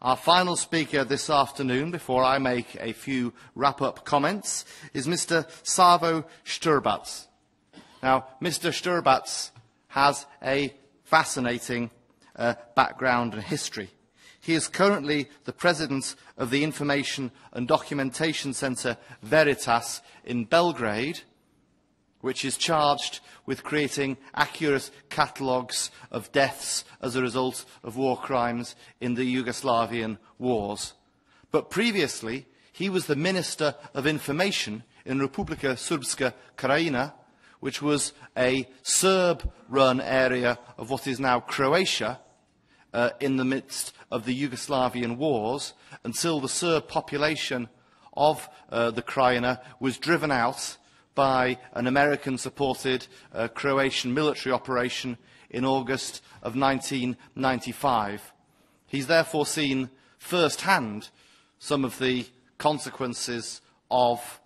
Our final speaker this afternoon, before I make a few wrap-up comments, is Mr. Savo Štrbac. Now, Mr. Štrbac has a fascinating background and history. He is currently the president of the Information and Documentation Centre Veritas in Belgrade, which is charged with creating accurate catalogues of deaths as a result of war crimes in the Yugoslavian wars. But previously, he was the Minister of Information in Republika Srpska Krajina, which was a Serb-run area of what is now Croatia, in the midst of the Yugoslavian wars, until the Serb population of the Krajina was driven out by an American-supported Croatian military operation in August of 1995. He's therefore seen first-hand some of the consequences of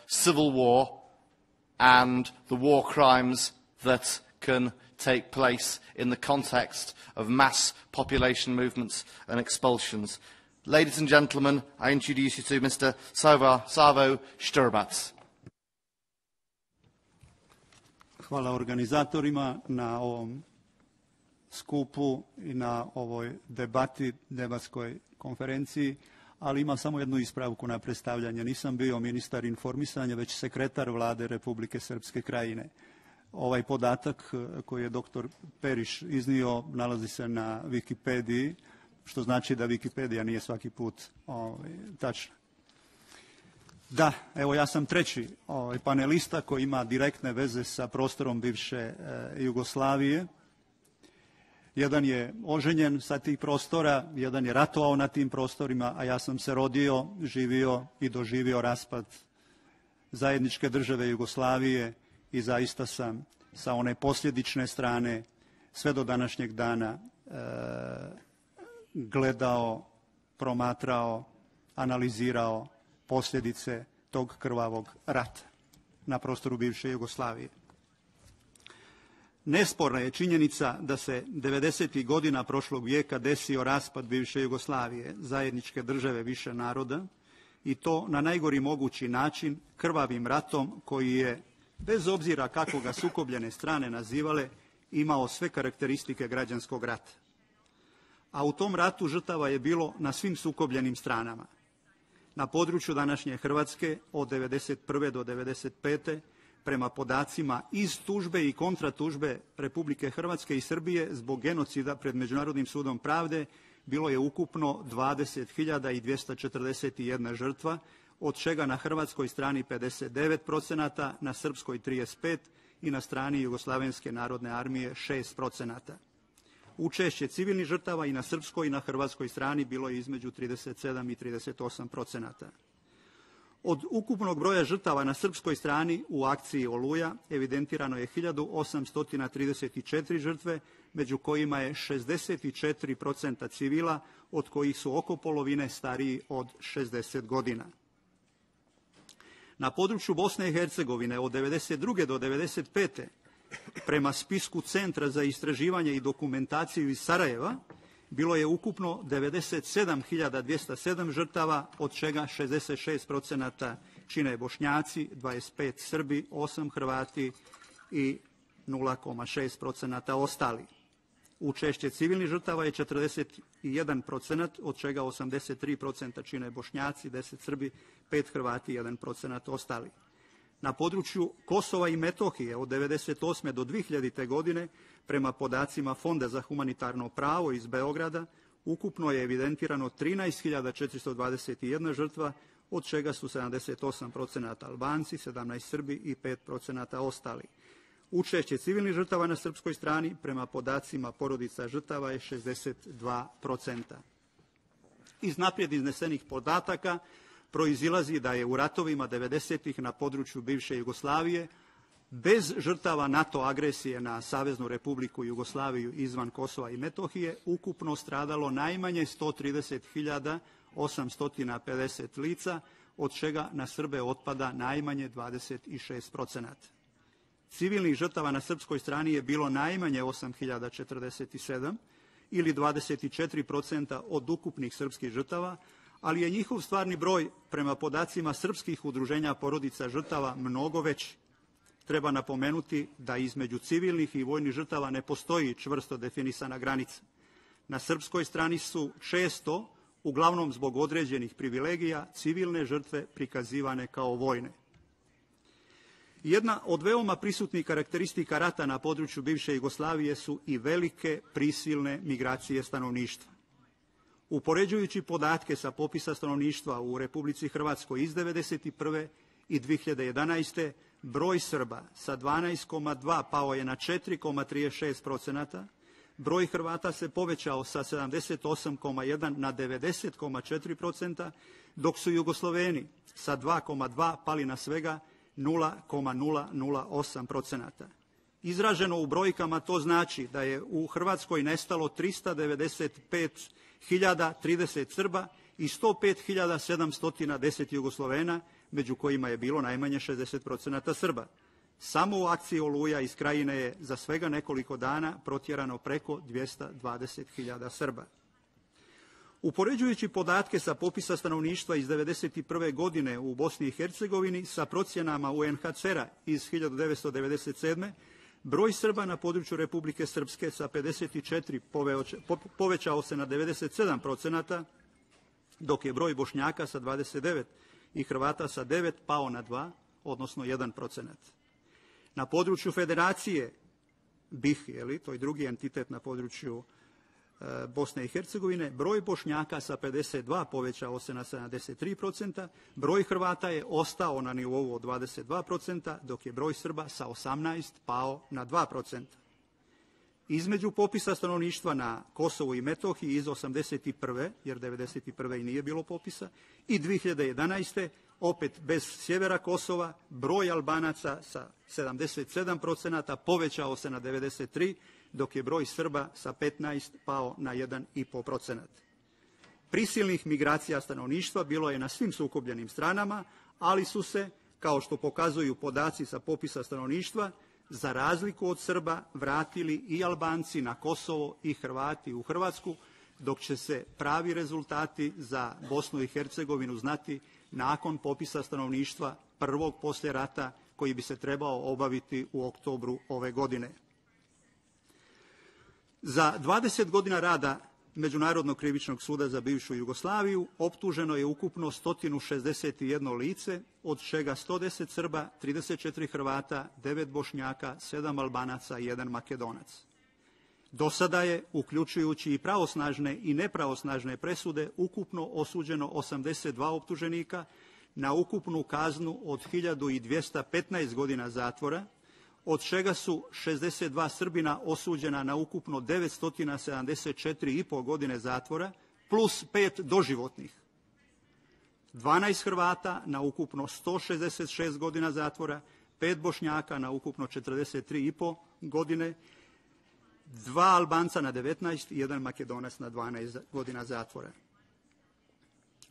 civil war and the war crimes that can take place in the context of mass population movements and expulsions. Ladies and gentlemen, I introduce you to Mr. Savo Štrbac. Hvala organizatorima na ovom skupu i na ovoj debatskoj konferenciji, ali imam samo jednu ispravku na predstavljanje. Nisam bio ministar informisanja, već sekretar vlade Republike Srpske Krajine. Ovaj podatak koji je dr. Periš iznio nalazi se na Wikipediji, što znači da Wikipedija nije svaki put tačna. Da, evo ja sam treći panelista koji ima direktne veze sa prostorom bivše Jugoslavije. Jedan je oženjen sa tih prostora, jedan je ratovao na tim prostorima, a ja sam se rodio, živio i doživio raspad zajedničke države Jugoslavije i zaista sam sa one posljedične strane sve do današnjeg dana gledao, promatrao, analizirao posljedice tog krvavog rata na prostoru bivše Jugoslavije. Nesporna je činjenica da se 90. godina prošlog vijeka desio raspad bivše Jugoslavije, zajedničke države više naroda, i to na najgori mogući način, krvavim ratom koji je, bez obzira kako ga sukobljene strane nazivale, imao sve karakteristike građanskog rata. A u tom ratu žrtava je bilo na svim sukobljenim stranama. Na području današnje Hrvatske od 1991. do 1995. prema podacima iz tužbe i kontratužbe Republike Hrvatske i Srbije zbog genocida pred Međunarodnim sudom pravde bilo je ukupno 20.241 žrtva, od čega na hrvatskoj strani 59%, na srpskoj 35% i na strani Jugoslavenske narodne armije 6%. Učešće civilnih žrtava i na srpskoj i na hrvatskoj strani bilo je između 37 i 38%. Od ukupnog broja žrtava na srpskoj strani u akciji Oluja evidentirano je 1834 žrtve, među kojima je 64% civila, od kojih su oko polovine stariji od 60 godina. Na području Bosne i Hercegovine od 1992. do 1995. prema spisku Centra za istraživanje i dokumentaciju iz Sarajeva bilo je ukupno 97.207 žrtava, od čega 66% čine Bošnjaci, 25% Srbi, 8% Hrvati i 0,6% ostali. Učešće civilnih žrtava je 41%, od čega 83% čine Bošnjaci, 10% Srbi, 5% Hrvati i 1% ostali. Na području Kosova i Metohije od 1998. do 2000. godine, prema podacima Fonda za humanitarno pravo iz Beograda, ukupno je evidentirano 13.421 žrtva, od čega su 78% Albanci, 17% Srbi i 5% ostali. Učešće civilnih žrtava na srpskoj strani, prema podacima porodica žrtava, je 62%. Iz naprijed iznesenih podataka proizilazi da je u ratovima 90-ih na području bivše Jugoslavije bez žrtava NATO agresije na Saveznu Republiku Jugoslaviju izvan Kosova i Metohije ukupno stradalo najmanje 130.850 lica, od čega na Srbe otpada najmanje 26%. Civilnih žrtava na srpskoj strani je bilo najmanje 8.047 ili 24% od ukupnih srpskih žrtava, ali je njihov stvarni broj prema podacima srpskih udruženja porodica žrtava mnogo veći. Treba napomenuti da između civilnih i vojnih žrtava ne postoji čvrsto definisana granica. Na srpskoj strani su često, uglavnom zbog određenih privilegija, civilne žrtve prikazivane kao vojne. Jedna od veoma prisutnih karakteristika rata na području bivše Jugoslavije su i velike prisilne migracije stanovništva. Upoređujući podatke sa popisa stanovništva u Republici Hrvatskoj iz 1991. i 2011. broj Srba sa 12,2 pao je na 4,36%, broj Hrvata se povećao sa 78,1 na 90,4%, dok su Jugosloveni sa 2,2 pali na svega 0,008%. Izraženo u brojkama to znači da je u Hrvatskoj nestalo 395.030 Srba i 105.710 Jugoslovena, među kojima je bilo najmanje 60% Srba. Samo u akciji Oluja iz Krajine je za svega nekoliko dana protjerano preko 220.000 Srba. Upoređujući podatke sa popisa stanovništva iz 1991. godine u Bosni i Hercegovini sa procjenama UNHCR-a iz 1997. broj Srba na području Republike Srpske sa 54 povećao se na 97%, dok je broj Bošnjaka sa 29 i Hrvata sa 9 pao na 2, odnosno 1%. Na području Federacije BiH, to je drugi entitet na području Bosne i Hercegovine, broj Bošnjaka sa 52 povećao se na 73%, broj Hrvata je ostao na nivou od 22%, dok je broj Srba sa 18 pao na 2%. Između popisa stanovništva na Kosovu i Metohiji iz 1981. jer 1991. i nije bilo popisa, i 2011. opet bez sjevera Kosova, broj Albanaca sa 77% povećao se na 93%, dok je broj Srba sa 15 pao na 1,5%. Prisilnih migracija stanovništva bilo je na svim sukobljenim stranama, ali su se, kao što pokazuju podaci sa popisa stanovništva, za razliku od Srba vratili i Albanci na Kosovo i Hrvati u Hrvatsku, dok će se pravi rezultati za Bosnu i Hercegovinu znati nakon popisa stanovništva prvog poslije rata, koji bi se trebao obaviti u oktobru ove godine. Za 20 godina rada Međunarodnog krivičnog suda za bivšu Jugoslaviju optuženo je ukupno 161 lice, od čega 110 Srba, 34 Hrvata, 9 Bošnjaka, 7 Albanaca i 1 Makedonac. Do sada je, uključujući i pravosnažne i nepravosnažne presude, ukupno osuđeno 82 optuženika na ukupnu kaznu od 1215 godina zatvora, od čega su 62 Srbina osuđena na ukupno 974,5 godine zatvora, plus 5 doživotnih. 12 Hrvata na ukupno 166 godina zatvora, 5 Bošnjaka na ukupno 43,5 godine, 2 Albanca na 19 i 1 Makedonac na 12 godina zatvora.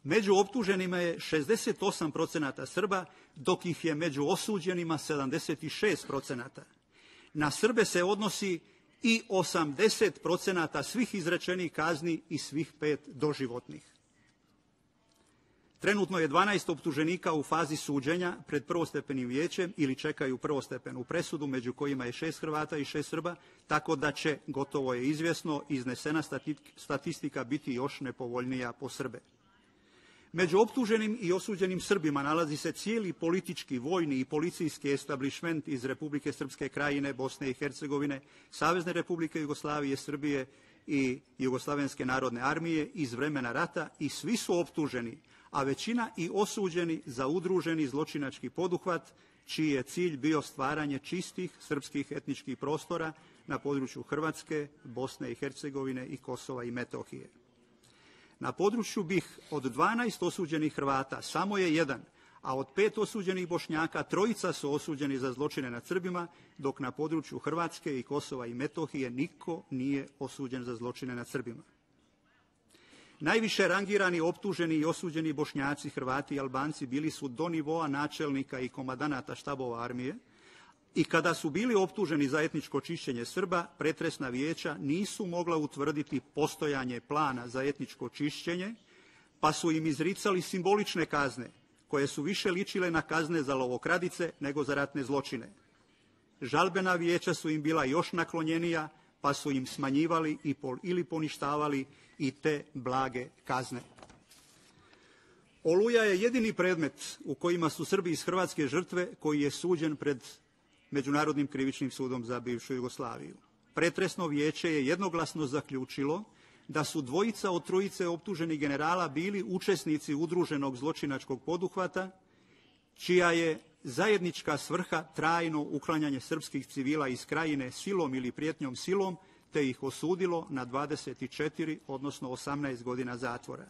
Među optuženima je 68% Srba, dok ih je među osuđenima 76%. Na Srbe se odnosi i 80% svih izrečenih kazni i svih 5 doživotnih. Trenutno je 12 optuženika u fazi suđenja pred prvostepenim vijećem ili čekaju prvostepenu presudu, među kojima je 6 Hrvata i 6 Srba, tako da će, gotovo je izvjesno, iznesena statistika biti još nepovoljnija po Srbe. Među optuženim i osuđenim Srbima nalazi se cijeli politički, vojni i policijski establišment iz Republike Srpske Krajine, Bosne i Hercegovine, Savezne Republike Jugoslavije, Srbije i Jugoslavenske narodne armije iz vremena rata, i svi su optuženi, a većina i osuđeni za udruženi zločinački poduhvat, čiji je cilj bio stvaranje čistih srpskih etničkih prostora na području Hrvatske, Bosne i Hercegovine i Kosova i Metohije. Na području BiH od 12 osuđenih Hrvata samo je 1, a od 5 osuđenih Bošnjaka 3 su osuđeni za zločine nad Srbima, dok na području Hrvatske i Kosova i Metohije niko nije osuđen za zločine nad Srbima. Najviše rangirani, optuženi i osuđeni Bošnjaci, Hrvati i Albanci bili su do nivoa načelnika i komandanata štabova armije, I kada su bili optuženi za etničko čišćenje Srba, pretresna vijeća nisu mogla utvrditi postojanje plana za etničko čišćenje, pa su im izricali simbolične kazne, koje su više ličile na kazne za lovokradice nego za ratne zločine. Žalbena vijeća su im bila još naklonjenija, pa su im smanjivali ili poništavali i te blage kazne. Oluja je jedini predmet u kojima su Srbi iz Hrvatske žrtve koji je suđen pred Međunarodnim krivičnim sudom za bivšu Jugoslaviju. Pretresno vijeće je jednoglasno zaključilo da su dvojica od trojice optuženih generala bili učesnici udruženog zločinačkog poduhvata, čija je zajednička svrha trajno uklanjanje srpskih civila iz Krajine silom ili prijetnjom silom, te ih osudilo na 24, odnosno 18 godina zatvora.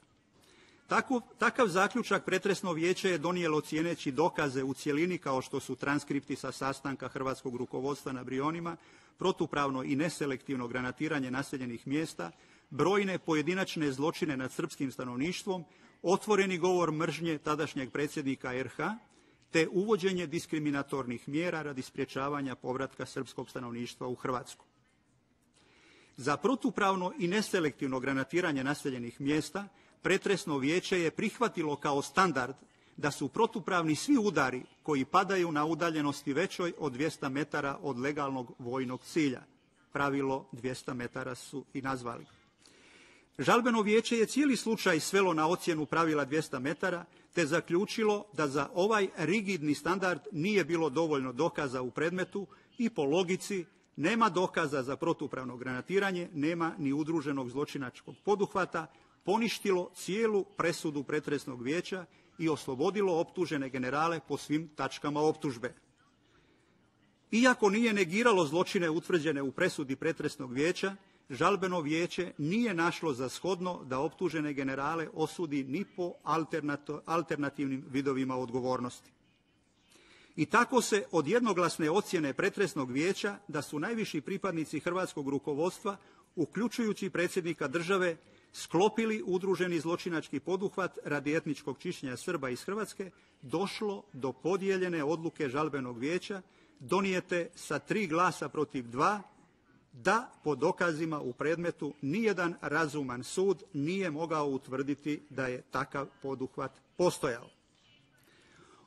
Takav zaključak pretresno vijeće je donijelo cijeneći dokaze u cjelini kao što su transkripti sa sastanka hrvatskog rukovodstva na Brionima, protupravno i neselektivno granatiranje naseljenih mjesta, brojne pojedinačne zločine nad srpskim stanovništvom, otvoreni govor mržnje tadašnjeg predsjednika RH, te uvođenje diskriminatornih mjera radi sprječavanja povratka srpskog stanovništva u Hrvatsku. Za protupravno i neselektivno granatiranje naseljenih mjesta pretresno vijeće je prihvatilo kao standard da su protupravni svi udari koji padaju na udaljenosti većoj od 200 metara od legalnog vojnog cilja. Pravilo 200 metara su i nazvali. Žalbeno vijeće je cijeli slučaj svelo na ocjenu pravila 200 metara, te zaključilo da za ovaj rigidni standard nije bilo dovoljno dokaza u predmetu i po logici nema dokaza za protupravno granatiranje, nema ni udruženog zločinačkog poduhvata, poništilo cijelu presudu pretresnog vijeća i oslobodilo optužene generale po svim tačkama optužbe. Iako nije negiralo zločine utvrđene u presudi pretresnog vijeća, žalbeno vijeće nije našlo za shodno da optužene generale osudi ni po alternativnim vidovima odgovornosti. I tako se od jednoglasne ocjene pretresnog vijeća da su najviši pripadnici hrvatskog rukovodstva, uključujući predsjednika države, sklopili udruženi zločinački poduhvat radi etničkog čišćenja Srba iz Hrvatske, došlo do podijeljene odluke žalbenog vijeća, donijete sa 3 glasa protiv 2, da po dokazima u predmetu nijedan razuman sud nije mogao utvrditi da je takav poduhvat postojao.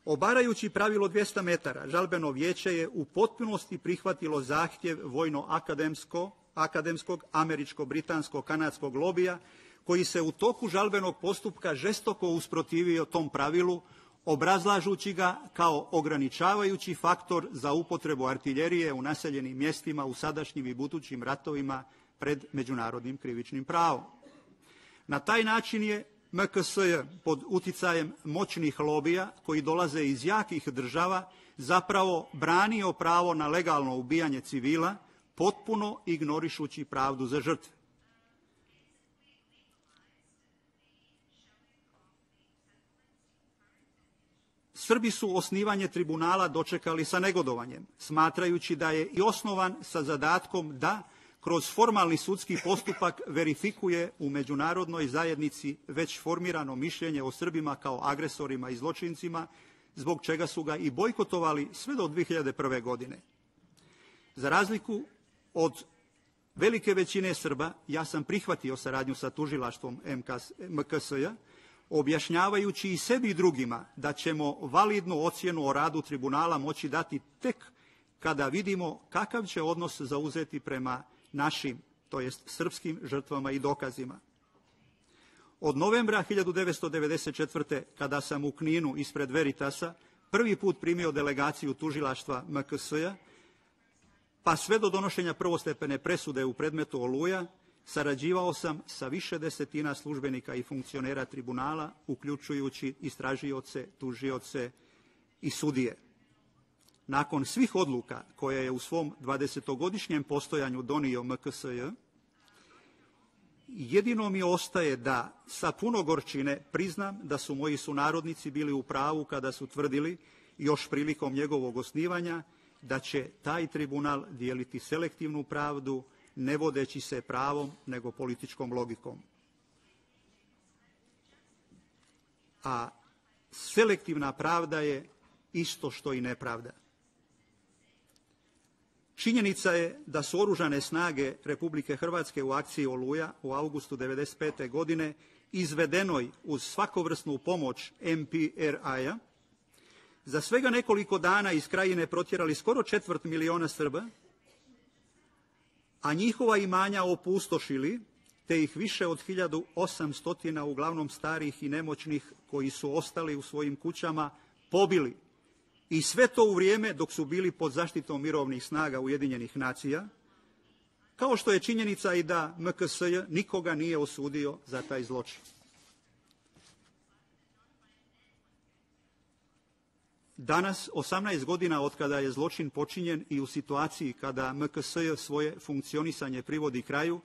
Obarajući pravilo 200 metara, žalbeno vijeće je u potpunosti prihvatilo zahtjev vojno-akademskog američko-britansko-kanadskog lobija, koji se u toku žalbenog postupka žestoko usprotivio tom pravilu, obrazlažući ga kao ograničavajući faktor za upotrebu artiljerije u naseljenim mjestima u sadašnjim i budućim ratovima pred međunarodnim krivičnim pravom. Na taj način je MKSJ pod uticajem moćnih lobija koji dolaze iz jakih država zapravo branio pravo na legalno ubijanje civila, potpuno ignorišući pravdu za žrtve. Srbi su osnivanje tribunala dočekali sa negodovanjem, smatrajući da je i osnovan sa zadatkom da kroz formalni sudski postupak verifikuje u međunarodnoj zajednici već formirano mišljenje o Srbima kao agresorima i zločincima, zbog čega su ga i bojkotovali sve do 2001. godine. Za razliku od velike većine Srba, ja sam prihvatio saradnju sa tužilaštvom MKSJ, objašnjavajući i sebi i drugima da ćemo validnu ocjenu o radu tribunala moći dati tek kada vidimo kakav će odnos zauzeti prema našim, to jest srpskim žrtvama i dokazima. Od novembra 1994. kada sam u Kninu ispred Veritasa prvi put primio delegaciju tužilaštva MKSJ-a, pa sve do donošenja prvostepene presude u predmetu Oluja, sarađivao sam sa više desetina službenika i funkcionera tribunala, uključujući istražioce, tužioce i sudije. Nakon svih odluka koje je u svom 20-godišnjem postojanju donio MKSJ, jedino mi ostaje da sa puno gorčine priznam da su moji sunarodnici bili u pravu kada su tvrdili, još prilikom njegovog osnivanja, da će taj tribunal dijeliti selektivnu pravdu, ne vodeći se pravom nego političkom logikom. A selektivna pravda je isto što i nepravda. Činjenica je da su oružane snage Republike Hrvatske u akciji Oluja u augustu 1995. godine izvedenoj uz svakovrsnu pomoć MPRI-a za svega nekoliko dana iz Krajine protjerali skoro 250.000 Srba, a njihova imanja opustošili, te ih više od 1800, uglavnom starih i nemoćnih, koji su ostali u svojim kućama, pobili. I sve to u vrijeme dok su bili pod zaštitom mirovnih snaga Ujedinjenih nacija, kao što je činjenica i da MKSJ nikoga nije osudio za taj zločin. Danas, 18 godina od kada je zločin počinjen i u situaciji kada MKSJ svoje funkcionisanje privodi kraju,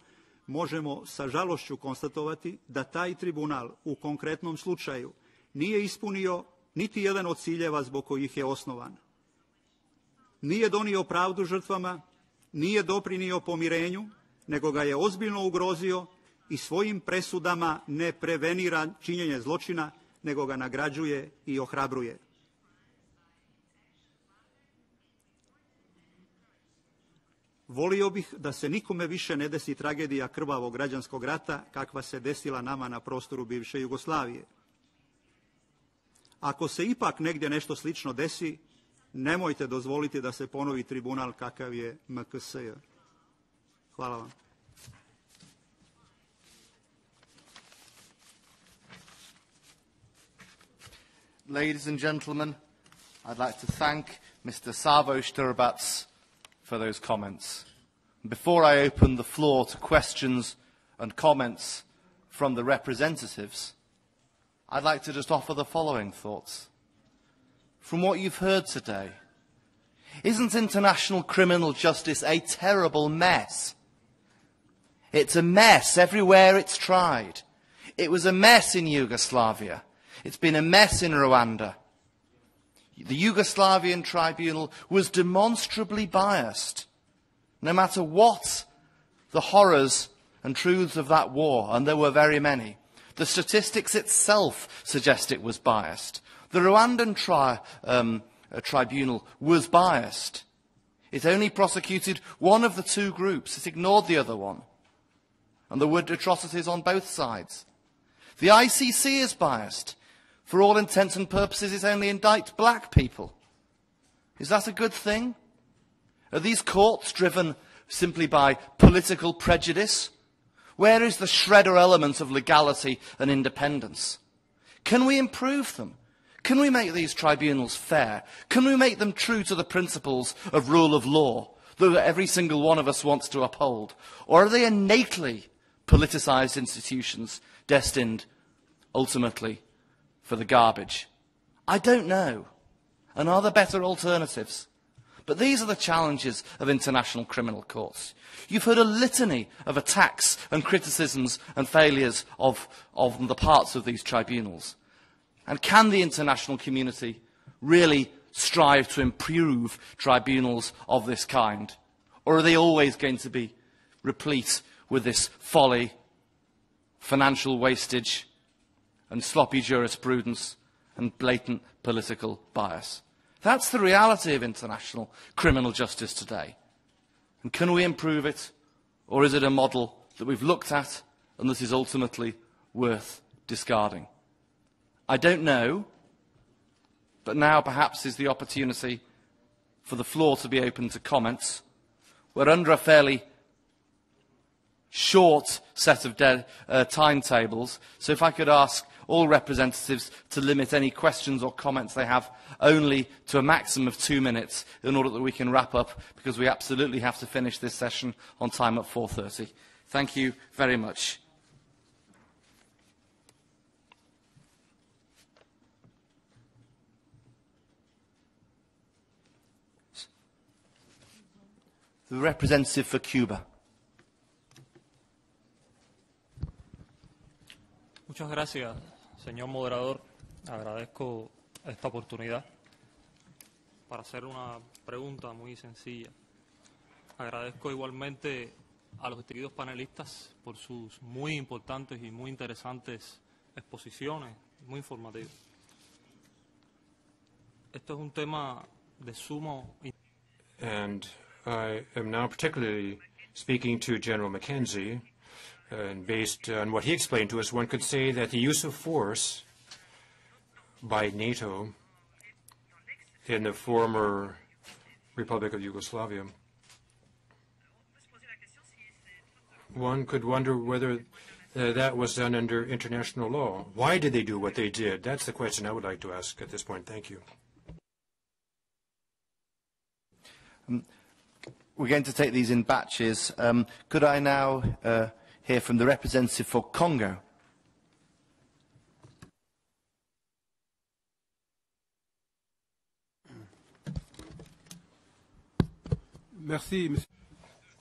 možemo sa žalošću konstatovati da taj tribunal u konkretnom slučaju nije ispunio niti jedan od ciljeva zbog kojih je osnovan. Nije donio pravdu žrtvama, nije doprinio pomirenju, nego ga je ozbiljno ugrozio i svojim presudama ne prevenira činjenje zločina, nego ga nagrađuje i ohrabruje. Volio bih da se nikome više ne desi tragedija krvavog građanskog rata kakva se desila nama na prostoru bivše Jugoslavije. Ako se ipak negdje nešto slično desi, nemojte dozvoliti da se ponovi tribunal kakav je MKSJ. Hvala vam. Ladies and gentlemen, I'd like to thank Mr. Savo Štrbac for those comments. Before I open the floor to questions and comments from the representatives, I'd like to just offer the following thoughts. From what you've heard today, isn't international criminal justice a terrible mess? It's a mess everywhere it's tried. It was a mess in Yugoslavia. It's been a mess in Rwanda. The Yugoslavian tribunal was demonstrably biased. No matter what the horrors and truths of that war, and there were very many, the statistics itself suggest it was biased. The Rwandan tribunal was biased. It only prosecuted one of the two groups. It ignored the other one. And there were atrocities on both sides. The ICC is biased. For all intents and purposes, it only indicts black people. Is that a good thing? Are these courts driven simply by political prejudice? Where is the shredder element of legality and independence? Can we improve them? Can we make these tribunals fair? Can we make them true to the principles of rule of law that every single one of us wants to uphold? Or are they innately politicised institutions destined, ultimately, for the garbage? I don't know. And are there better alternatives? But these are the challenges of international criminal courts. You've heard a litany of attacks and criticisms and failures of the parts of these tribunals. And can the international community really strive to improve tribunals of this kind? Or are they always going to be replete with this folly, financial wastage, and sloppy jurisprudence and blatant political bias? That's the reality of international criminal justice today. And can we improve it, or is it a model that we've looked at and that is ultimately worth discarding? I don't know, but now perhaps is the opportunity for the floor to be open to comments. We're under a fairly short set of timetables, so if I could ask all representatives to limit any questions or comments they have only to a maximum of 2 minutes in order that we can wrap up, because we absolutely have to finish this session on time at 4:30. Thank you very much. The representative for Cuba. Muchas gracias, señor moderador. Agradezco esta oportunidad para hacer una pregunta muy sencilla. Agradezco igualmente a los distinguidos panelistas por sus muy importantes y muy interesantes exposiciones, muy informativas. Esto es un tema de sumo interés. And I am now particularly speaking to General McKenzie, and based on what he explained to us, one could say that the use of force by NATO in the former Republic of Yugoslavia, one could wonder whether that was done under international law. Why did they do what they did? That's the question I would like to ask at this point. Thank you. We're going to take these in batches. Could I now hear from the representative for Congo?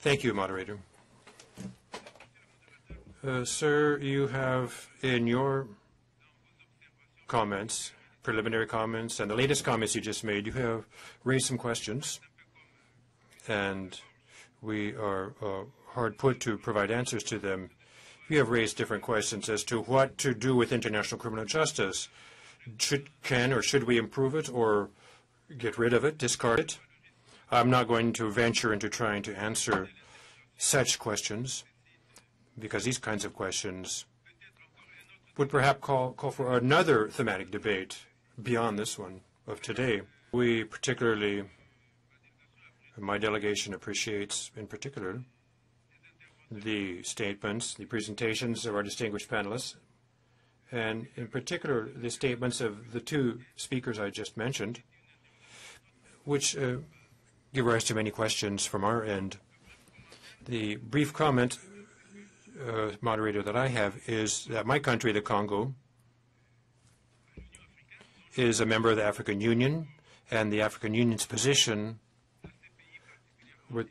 Thank you, moderator. Sir, you have in your comments, preliminary comments, and the latest comments you just made, you have raised some questions, and we are hard put to provide answers to them. You have raised different questions as to what to do with international criminal justice. Can or should we improve it or get rid of it, discard it? I'm not going to venture into trying to answer such questions, because these kinds of questions would perhaps call for another thematic debate beyond this one of today. We particularly, my delegation appreciates in particular the statements, the presentations of our distinguished panelists, and in particular the statements of the two speakers I just mentioned, which give rise to many questions from our end. The brief comment, moderator, that I have is that my country, the Congo, is a member of the African Union, and the African Union's position, in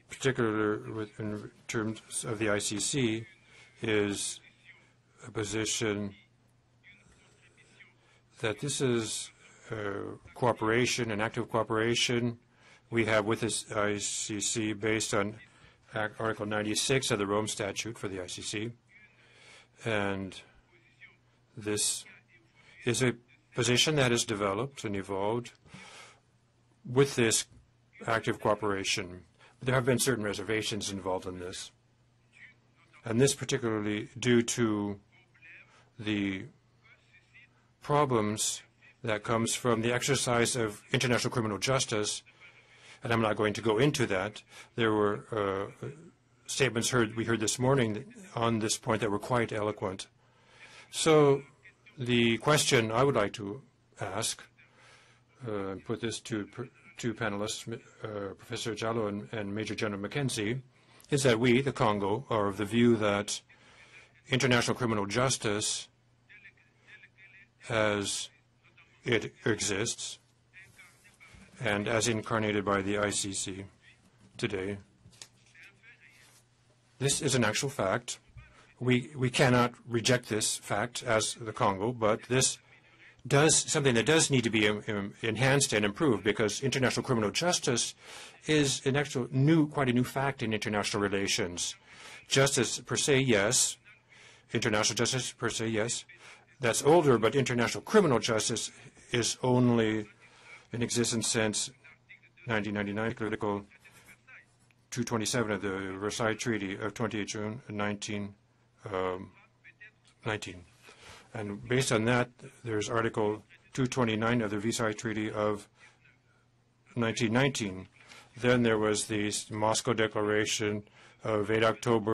terms of the ICC, is a position that this is cooperation, an active cooperation we have with this ICC based on Article 96 of the Rome Statute for the ICC. And this is a position that has developed and evolved with this active cooperation. There have been certain reservations involved in this, and this particularly due to the problems that comes from the exercise of international criminal justice, and I'm not going to go into that. There were statements we heard this morning on this point that were quite eloquent. So the question I would like to ask, put this to two panelists, Professor Jallow and Major General McKenzie, is that we, the Congo, are of the view that international criminal justice, as it exists and as incarnated by the ICC today, this is an actual fact. We cannot reject this fact as the Congo, but this does something that does need to be enhanced and improved, because international criminal justice is an actual quite a new fact in international relations. Justice per se, yes. International justice per se, yes. That's older, but international criminal justice is only in existence since 1999, Article 227 of the Versailles Treaty of 28 June 1919. And based on that, there's Article 229 of the Versailles Treaty of 1919. Then there was the Moscow Declaration of 8 October